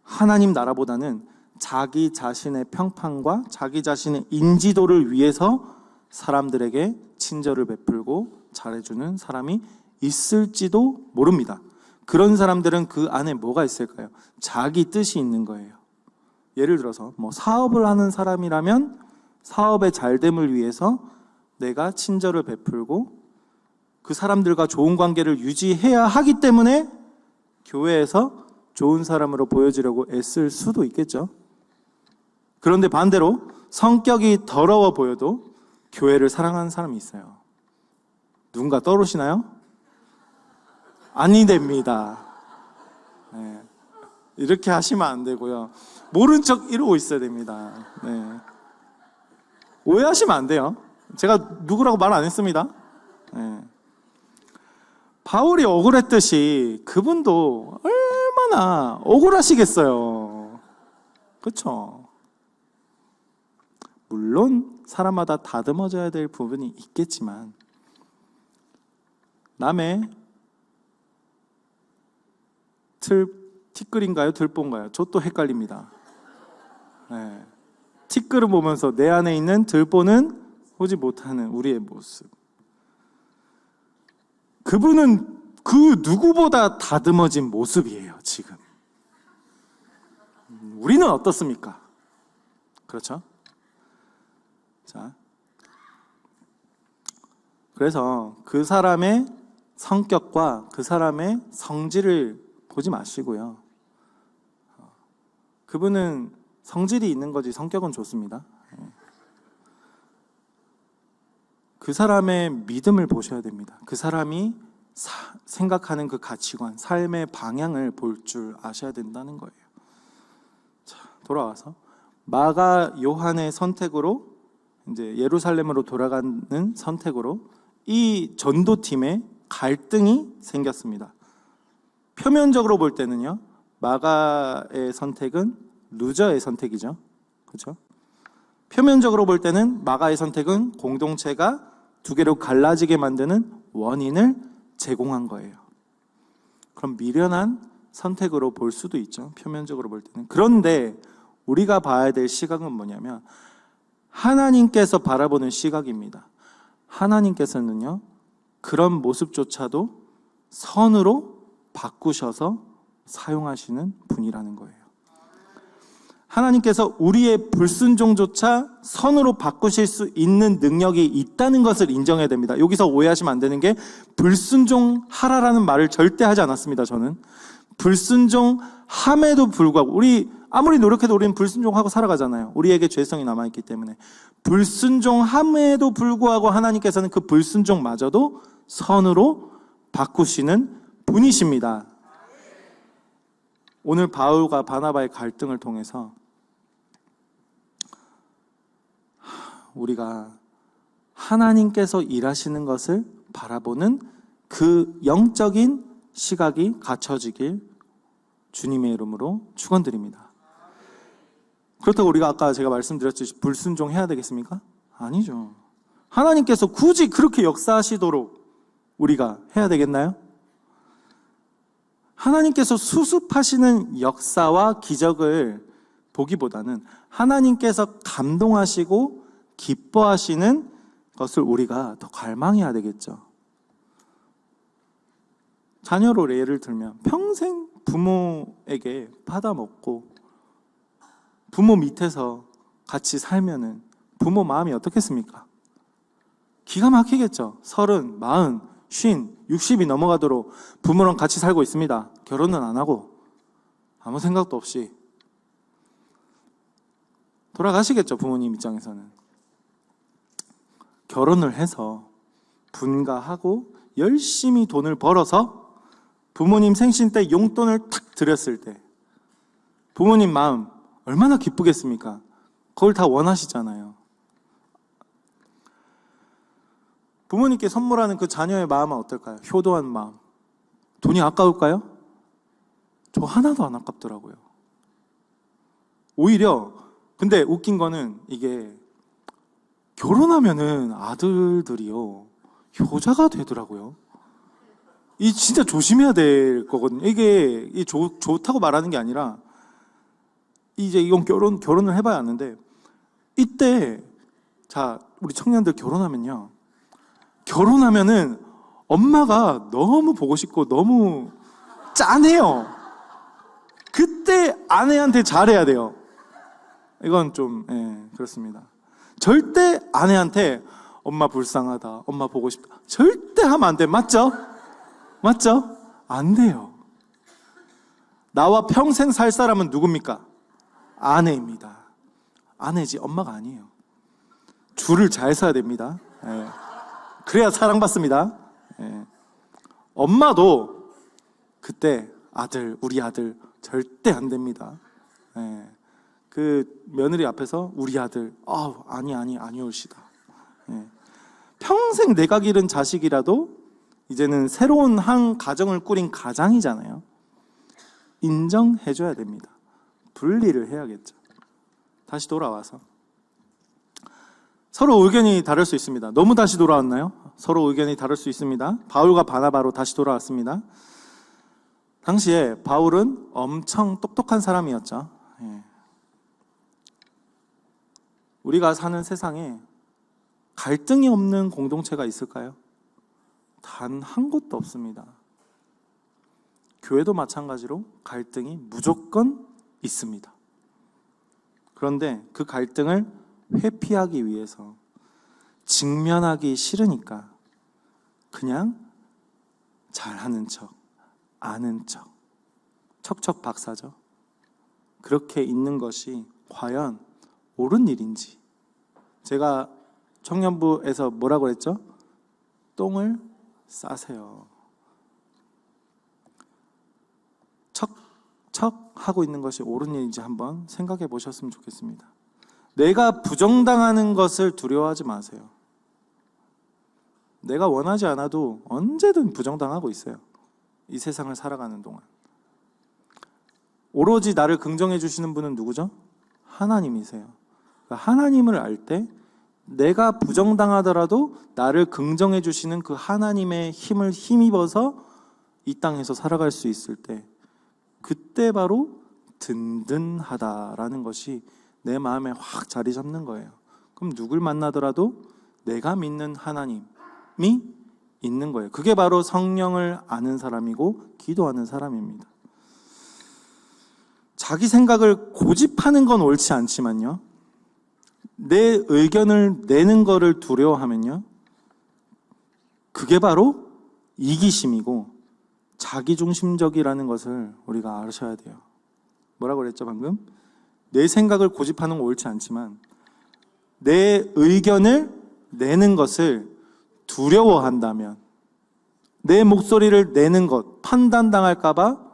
하나님 나라보다는 자기 자신의 평판과 자기 자신의 인지도를 위해서 사람들에게 친절을 베풀고 잘해주는 사람이 있을지도 모릅니다. 그런 사람들은 그 안에 뭐가 있을까요? 자기 뜻이 있는 거예요. 예를 들어서 뭐 사업을 하는 사람이라면 사업의 잘됨을 위해서 내가 친절을 베풀고 그 사람들과 좋은 관계를 유지해야 하기 때문에 교회에서 좋은 사람으로 보여지려고 애쓸 수도 있겠죠. 그런데 반대로 성격이 더러워 보여도 교회를 사랑하는 사람이 있어요. 누군가 떠오르시나요? 아니 됩니다. 네. 이렇게 하시면 안 되고요. 모른 척 이러고 있어야 됩니다. 네. 오해하시면 안 돼요. 제가 누구라고 말 안 했습니다. 네. 바울이 억울했듯이 그분도 얼마나 억울하시겠어요. 그렇죠? 물론 사람마다 다듬어져야 될 부분이 있겠지만 남의 티끌인가요? 들보인가요? 저 또 헷갈립니다. 네. 티끌을 보면서 내 안에 있는 들보는 보지 못하는 우리의 모습. 그분은 그 누구보다 다듬어진 모습이에요, 지금. 우리는 어떻습니까? 그렇죠? 자, 그래서 그 사람의 성격과 그 사람의 성질을 보지 마시고요. 그분은 성질이 있는 거지 성격은 좋습니다. 그 사람의 믿음을 보셔야 됩니다. 그 사람이 생각하는 그 가치관, 삶의 방향을 볼 줄 아셔야 된다는 거예요. 자, 돌아와서 마가 요한의 선택으로 이제 예루살렘으로 돌아가는 선택으로 이 전도팀의 갈등이 생겼습니다. 표면적으로 볼 때는요, 마가의 선택은 루저의 선택이죠. 그렇죠? 표면적으로 볼 때는 마가의 선택은 공동체가 두 개로 갈라지게 만드는 원인을 제공한 거예요. 그럼 미련한 선택으로 볼 수도 있죠. 표면적으로 볼 때는. 그런데 우리가 봐야 될 시각은 뭐냐면 하나님께서 바라보는 시각입니다. 하나님께서는요, 그런 모습조차도 선으로 바꾸셔서 사용하시는 분이라는 거예요. 하나님께서 우리의 불순종조차 선으로 바꾸실 수 있는 능력이 있다는 것을 인정해야 됩니다. 여기서 오해하시면 안 되는 게 불순종하라라는 말을 절대 하지 않았습니다. 저는 불순종함에도 불구하고 우리 아무리 노력해도 우리는 불순종하고 살아가잖아요. 우리에게 죄성이 남아있기 때문에 불순종함에도 불구하고 하나님께서는 그 불순종마저도 선으로 바꾸시는 분이십니다. 오늘 바울과 바나바의 갈등을 통해서 우리가 하나님께서 일하시는 것을 바라보는 그 영적인 시각이 갖춰지길 주님의 이름으로 축원드립니다. 그렇다고 우리가 아까 제가 말씀드렸듯이 불순종해야 되겠습니까? 아니죠. 하나님께서 굳이 그렇게 역사하시도록 우리가 해야 되겠나요? 하나님께서 수습하시는 역사와 기적을 보기보다는 하나님께서 감동하시고 기뻐하시는 것을 우리가 더 갈망해야 되겠죠. 자녀로 예를 들면 평생 부모에게 받아먹고 부모 밑에서 같이 살면은 부모 마음이 어떻겠습니까? 기가 막히겠죠. 30, 40, 50, 60이 넘어가도록 부모랑 같이 살고 있습니다. 결혼은 안 하고 아무 생각도 없이 돌아가시겠죠. 부모님 입장에서는. 결혼을 해서 분가하고 열심히 돈을 벌어서 부모님 생신 때 용돈을 탁 드렸을 때 부모님 마음 얼마나 기쁘겠습니까? 그걸 다 원하시잖아요. 부모님께 선물하는 그 자녀의 마음은 어떨까요? 효도한 마음. 돈이 아까울까요? 저 하나도 안 아깝더라고요. 오히려 근데 웃긴 거는 이게 결혼하면은 아들들이요 효자가 되더라고요. 이 진짜 조심해야 될 거거든요. 이게 좋다고 말하는 게 아니라 이제 이건 결혼을 해봐야 아는데 이때 자 우리 청년들 결혼하면은 엄마가 너무 보고 싶고 너무 짠해요. 그때 아내한테 잘해야 돼요. 이건 좀 그렇습니다. 절대 아내한테 엄마 불쌍하다, 엄마 보고 싶다 절대 하면 안 돼. 맞죠? 맞죠? 안 돼요. 나와 평생 살 사람은 누굽니까? 아내입니다. 아내지 엄마가 아니에요. 줄을 잘 서야 됩니다. 그래야 사랑받습니다. 엄마도 그때 우리 아들 절대 안 됩니다. 그 며느리 앞에서 우리 아들 아니 옳시다. 평생 내가 기른 자식이라도 이제는 새로운 한 가정을 꾸린 가장이잖아요. 인정해줘야 됩니다. 분리를 해야겠죠. 다시 돌아와서 서로 의견이 다를 수 있습니다. 너무 다시 돌아왔나요? 서로 의견이 다를 수 있습니다. 바울과 바나바로 다시 돌아왔습니다. 당시에 바울은 엄청 똑똑한 사람이었죠. 우리가 사는 세상에 갈등이 없는 공동체가 있을까요? 단 한 곳도 없습니다. 교회도 마찬가지로 갈등이 무조건 있습니다. 그런데 그 갈등을 회피하기 위해서 직면하기 싫으니까 그냥 잘하는 척, 아는 척, 척척 박사죠. 그렇게 있는 것이 과연 옳은 일인지. 제가 청년부에서 뭐라고 그랬죠? 똥을 싸세요. 척척 하고 있는 것이 옳은 일인지 한번 생각해 보셨으면 좋겠습니다. 내가 부정당하는 것을 두려워하지 마세요. 내가 원하지 않아도 언제든 부정당하고 있어요. 이 세상을 살아가는 동안. 오로지 나를 긍정해 주시는 분은 누구죠? 하나님이세요. 그러니까 하나님을 알 때 내가 부정당하더라도 나를 긍정해 주시는 그 하나님의 힘을 힘입어서 이 땅에서 살아갈 수 있을 때, 그때 바로 든든하다라는 것이 내 마음에 확 자리 잡는 거예요. 그럼 누굴 만나더라도 내가 믿는 하나님이 있는 거예요. 그게 바로 성령을 아는 사람이고 기도하는 사람입니다. 자기 생각을 고집하는 건 옳지 않지만요, 내 의견을 내는 거를 두려워하면요, 그게 바로 이기심이고 자기중심적이라는 것을 우리가 아셔야 돼요. 뭐라고 그랬죠 방금? 내 생각을 고집하는 건 옳지 않지만 내 의견을 내는 것을 두려워한다면, 내 목소리를 내는 것, 판단당할까봐,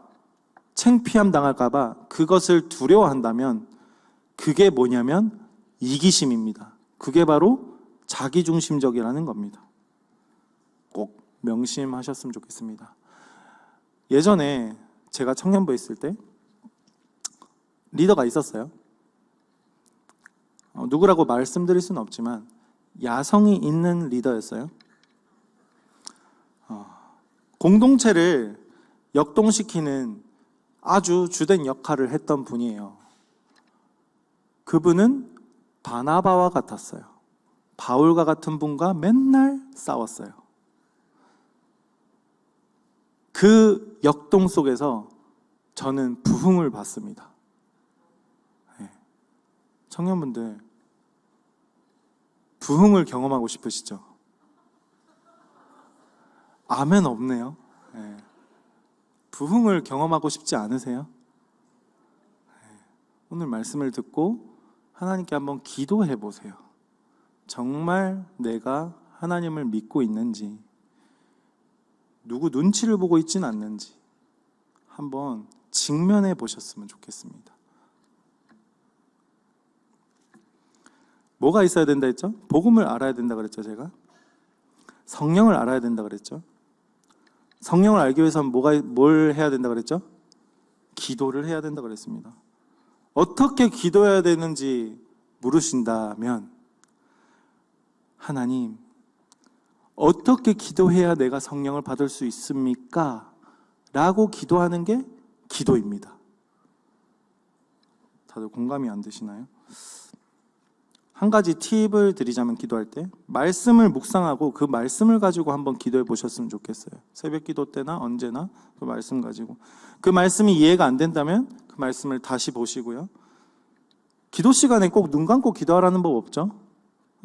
창피함 당할까봐 그것을 두려워한다면 그게 뭐냐면 이기심입니다. 그게 바로 자기중심적이라는 겁니다. 꼭 명심하셨으면 좋겠습니다. 예전에 제가 청년부에 있을 때 리더가 있었어요. 누구라고 말씀드릴 수는 없지만 야성이 있는 리더였어요. 공동체를 역동시키는 아주 주된 역할을 했던 분이에요. 그분은 바나바와 같았어요. 바울과 같은 분과 맨날 싸웠어요. 그 역동 속에서 저는 부흥을 받습니다. 청년분들, 부흥을 경험하고 싶으시죠? 아멘 없네요. 부흥을 경험하고 싶지 않으세요? 오늘 말씀을 듣고 하나님께 한번 기도해 보세요. 정말 내가 하나님을 믿고 있는지, 누구 눈치를 보고 있진 않는지 한번 직면해 보셨으면 좋겠습니다. 뭐가 있어야 된다 했죠? 복음을 알아야 된다 그랬죠, 제가. 성령을 알아야 된다 그랬죠. 성령을 알기 위해서는 뭘 해야 된다 그랬죠? 기도를 해야 된다 그랬습니다. 어떻게 기도해야 되는지 물으신다면, 하나님, 어떻게 기도해야 내가 성령을 받을 수 있습니까? 라고 기도하는 게 기도입니다. 다들 공감이 안 되시나요? 한 가지 팁을 드리자면, 기도할 때 말씀을 묵상하고 그 말씀을 가지고 한번 기도해 보셨으면 좋겠어요. 새벽 기도 때나 언제나 그 말씀 가지고, 그 말씀이 이해가 안 된다면 그 말씀을 다시 보시고요. 기도 시간에 꼭 눈 감고 기도하라는 법 없죠?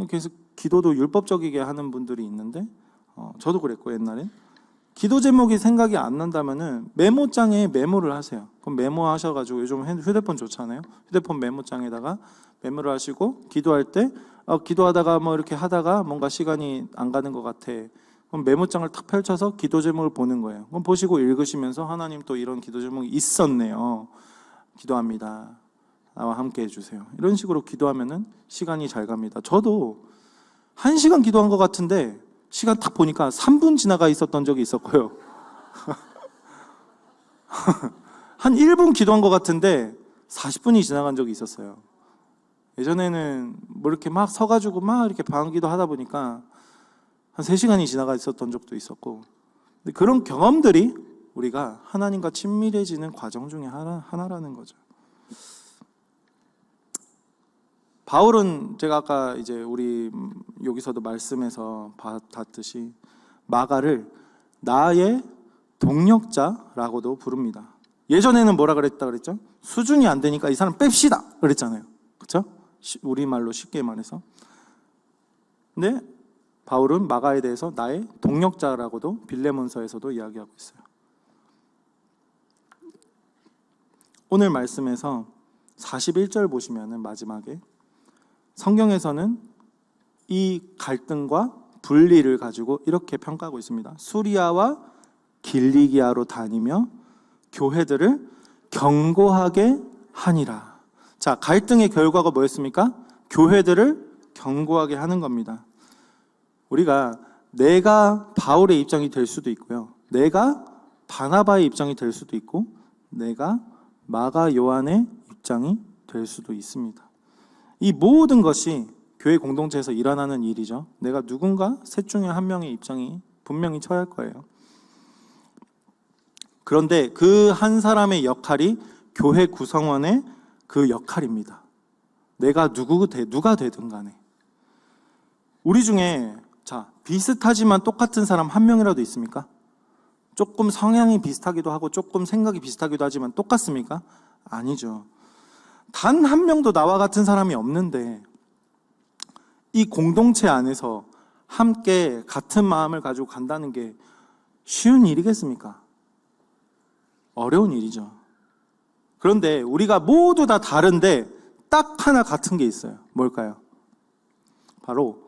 그래서 기도도 율법적이게 하는 분들이 있는데, 저도 그랬고 옛날엔. 기도 제목이 생각이 안 난다면은 메모장에 메모를 하세요. 그럼 메모하셔가지고, 요즘 휴대폰 좋잖아요. 휴대폰 메모장에다가 메모를 하시고, 기도할 때 기도하다가 뭐 이렇게 하다가 뭔가 시간이 안 가는 것 같아. 그럼 메모장을 탁 펼쳐서 기도 제목을 보는 거예요. 그럼 보시고 읽으시면서, 하나님 또 이런 기도 제목이 있었네요. 기도합니다. 나와 함께 해주세요. 이런 식으로 기도하면은 시간이 잘 갑니다. 저도 1시간 기도한 것 같은데 시간 딱 보니까 3분 지나가 있었던 적이 있었고요. 한 1분 기도한 것 같은데 40분이 지나간 적이 있었어요. 예전에는 뭐 이렇게 막 서가지고 막 이렇게 방기도 하다 보니까 한 3시간이 지나가 있었던 적도 있었고, 근데 그런 경험들이 우리가 하나님과 친밀해지는 과정 중에 하나라는 거죠. 바울은 제가 아까 이제 우리 여기서도 말씀에서 봤듯이 마가를 나의 동력자라고도 부릅니다. 예전에는 뭐라 그랬다 그랬죠? 수준이 안 되니까 이 사람 뺍시다 그랬잖아요. 그렇죠? 우리말로 쉽게 말해서. 근데 바울은 마가에 대해서 나의 동력자라고도 빌레몬서에서도 이야기하고 있어요. 오늘 말씀에서 41절 보시면은 마지막에 성경에서는 이 갈등과 분리를 가지고 이렇게 평가하고 있습니다. 수리아와 길리기아로 다니며 교회들을 경고하게 하니라. 자, 갈등의 결과가 뭐였습니까? 교회들을 경고하게 하는 겁니다. 우리가 내가 바울의 입장이 될 수도 있고요. 내가 바나바의 입장이 될 수도 있고 내가 마가 요한의 입장이 될 수도 있습니다. 이 모든 것이 교회 공동체에서 일어나는 일이죠. 내가 누군가 셋 중에 한 명의 입장이 분명히 처할 거예요. 그런데 그 한 사람의 역할이 교회 구성원의 그 역할입니다. 내가 누가 되든 간에. 우리 중에 비슷하지만 똑같은 사람 한 명이라도 있습니까? 조금 성향이 비슷하기도 하고 조금 생각이 비슷하기도 하지만 똑같습니까? 아니죠. 단 한 명도 나와 같은 사람이 없는데 이 공동체 안에서 함께 같은 마음을 가지고 간다는 게 쉬운 일이겠습니까? 어려운 일이죠. 그런데 우리가 모두 다 다른데 딱 하나 같은 게 있어요. 뭘까요? 바로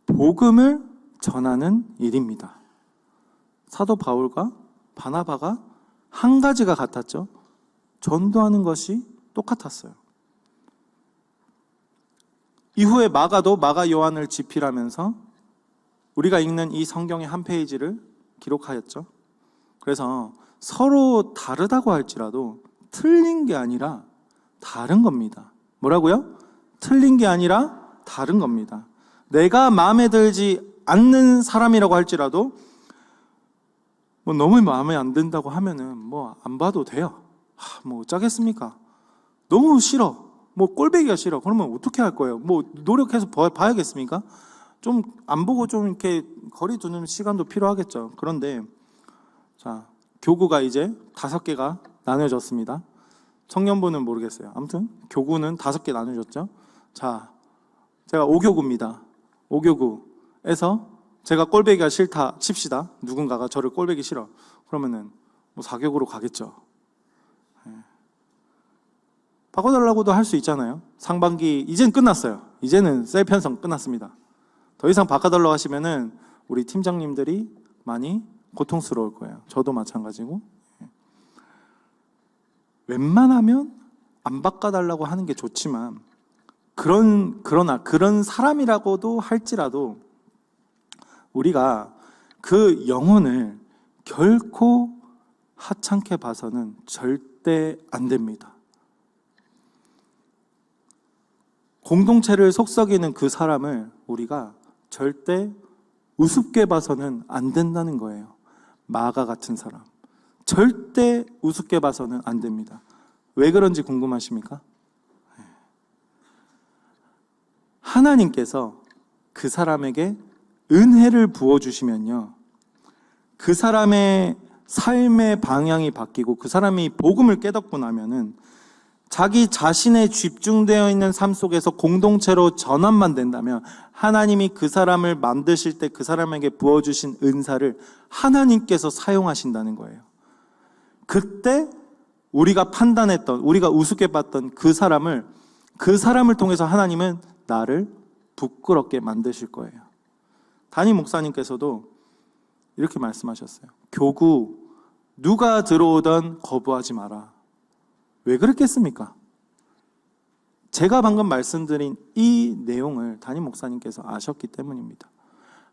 복음을 전하는 일입니다. 사도 바울과 바나바가 한 가지가 같았죠. 전도하는 것이 똑같았어요. 이후에 마가 요한을 집필하면서 우리가 읽는 이 성경의 한 페이지를 기록하였죠. 그래서 서로 다르다고 할지라도 틀린 게 아니라 다른 겁니다. 뭐라고요? 틀린 게 아니라 다른 겁니다. 내가 마음에 들지 않는 사람이라고 할지라도 너무 마음에 안 든다고 하면은 안 봐도 돼요. 어쩌겠습니까? 너무 싫어. 꼴보기가 싫어. 그러면 어떻게 할 거예요? 노력해서 봐야겠습니까? 좀 안 보고 좀 이렇게 거리 두는 시간도 필요하겠죠. 그런데 교구가 이제 5개가 나눠졌습니다. 청년부는 모르겠어요. 아무튼 교구는 5개 나눠졌죠. 제가 5교구입니다. 5교구에서 제가 꼴보기가 싫다 칩시다. 누군가가 저를 꼴보기 싫어. 그러면은 4교구로 가겠죠. 바꿔달라고도 할 수 있잖아요. 상반기 이젠 끝났어요. 이제는 셀 편성 끝났습니다. 더 이상 바꿔달라고 하시면은 우리 팀장님들이 많이 고통스러울 거예요. 저도 마찬가지고. 웬만하면 안 바꿔달라고 하는 게 좋지만 그러나 그런 사람이라고도 할지라도 우리가 그 영혼을 결코 하찮게 봐서는 절대 안 됩니다. 공동체를 속썩이는 그 사람을 우리가 절대 우습게 봐서는 안 된다는 거예요. 마가 같은 사람 절대 우습게 봐서는 안 됩니다. 왜 그런지 궁금하십니까? 하나님께서 그 사람에게 은혜를 부어주시면요, 그 사람의 삶의 방향이 바뀌고 그 사람이 복음을 깨닫고 나면은 자기 자신에 집중되어 있는 삶 속에서 공동체로 전환만 된다면 하나님이 그 사람을 만드실 때 그 사람에게 부어주신 은사를 하나님께서 사용하신다는 거예요. 그때 우리가 판단했던, 우리가 우습게 봤던 그 사람을 통해서 하나님은 나를 부끄럽게 만드실 거예요. 담임 목사님께서도 이렇게 말씀하셨어요. 교구 누가 들어오던 거부하지 마라. 왜 그랬겠습니까? 제가 방금 말씀드린 이 내용을 담임 목사님께서 아셨기 때문입니다.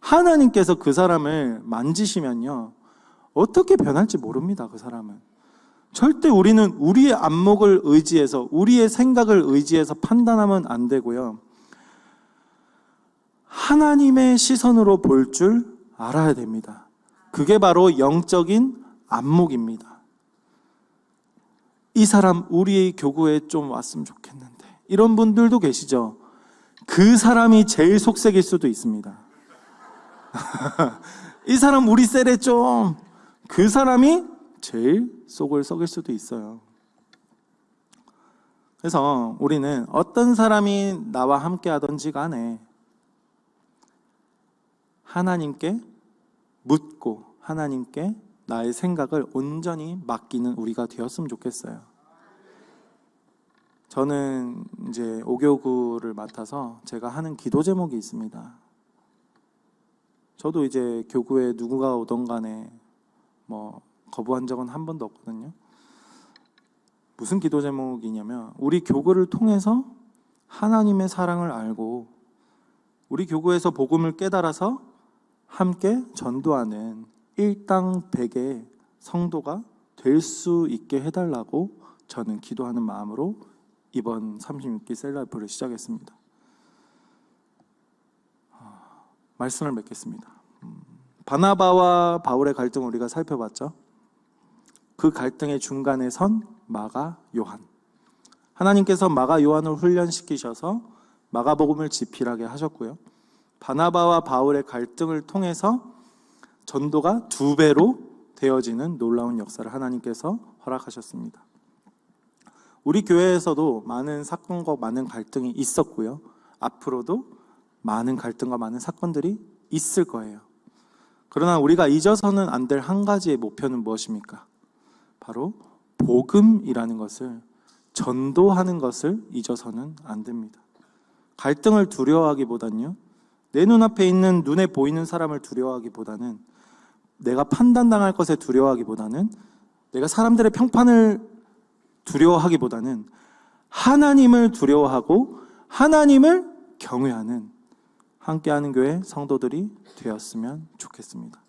하나님께서 그 사람을 만지시면요, 어떻게 변할지 모릅니다. 그 사람은 절대 우리는 우리의 안목을 의지해서, 우리의 생각을 의지해서 판단하면 안 되고요, 하나님의 시선으로 볼 줄 알아야 됩니다. 그게 바로 영적인 안목입니다. 이 사람 우리 교구에 좀 왔으면 좋겠는데, 이런 분들도 계시죠. 그 사람이 제일 속색일 수도 있습니다. 이 사람 우리 셀에 좀, 그 사람이 제일 속을 썩일 수도 있어요. 그래서 우리는 어떤 사람이 나와 함께 하든지 간에 하나님께 묻고 하나님께 나의 생각을 온전히 맡기는 우리가 되었으면 좋겠어요. 저는 이제 5교구를 맡아서 제가 하는 기도 제목이 있습니다. 저도 이제 교구에 누구가 오던 간에 거부한 적은 한 번도 없거든요. 무슨 기도 제목이냐면, 우리 교구를 통해서 하나님의 사랑을 알고 우리 교구에서 복음을 깨달아서 함께 전도하는 일당 백의 성도가 될 수 있게 해달라고 저는 기도하는 마음으로 이번 36기 셀라이프를 시작했습니다. 말씀을 맺겠습니다. 바나바와 바울의 갈등을 우리가 살펴봤죠. 그 갈등의 중간에 선 마가 요한. 하나님께서 마가 요한을 훈련시키셔서 마가복음을 집필하게 하셨고요. 바나바와 바울의 갈등을 통해서 전도가 2배로 되어지는 놀라운 역사를 하나님께서 허락하셨습니다. 우리 교회에서도 많은 사건과 많은 갈등이 있었고요. 앞으로도 많은 갈등과 많은 사건들이 있을 거예요. 그러나 우리가 잊어서는 안 될 한 가지의 목표는 무엇입니까? 바로 복음이라는 것을, 전도하는 것을 잊어서는 안 됩니다. 갈등을 두려워하기보다는요, 내 눈앞에 있는 눈에 보이는 사람을 두려워하기보다는, 내가 판단당할 것에 두려워하기보다는, 내가 사람들의 평판을 두려워하기보다는 하나님을 두려워하고 하나님을 경외하는 함께하는 교회 성도들이 되었으면 좋겠습니다.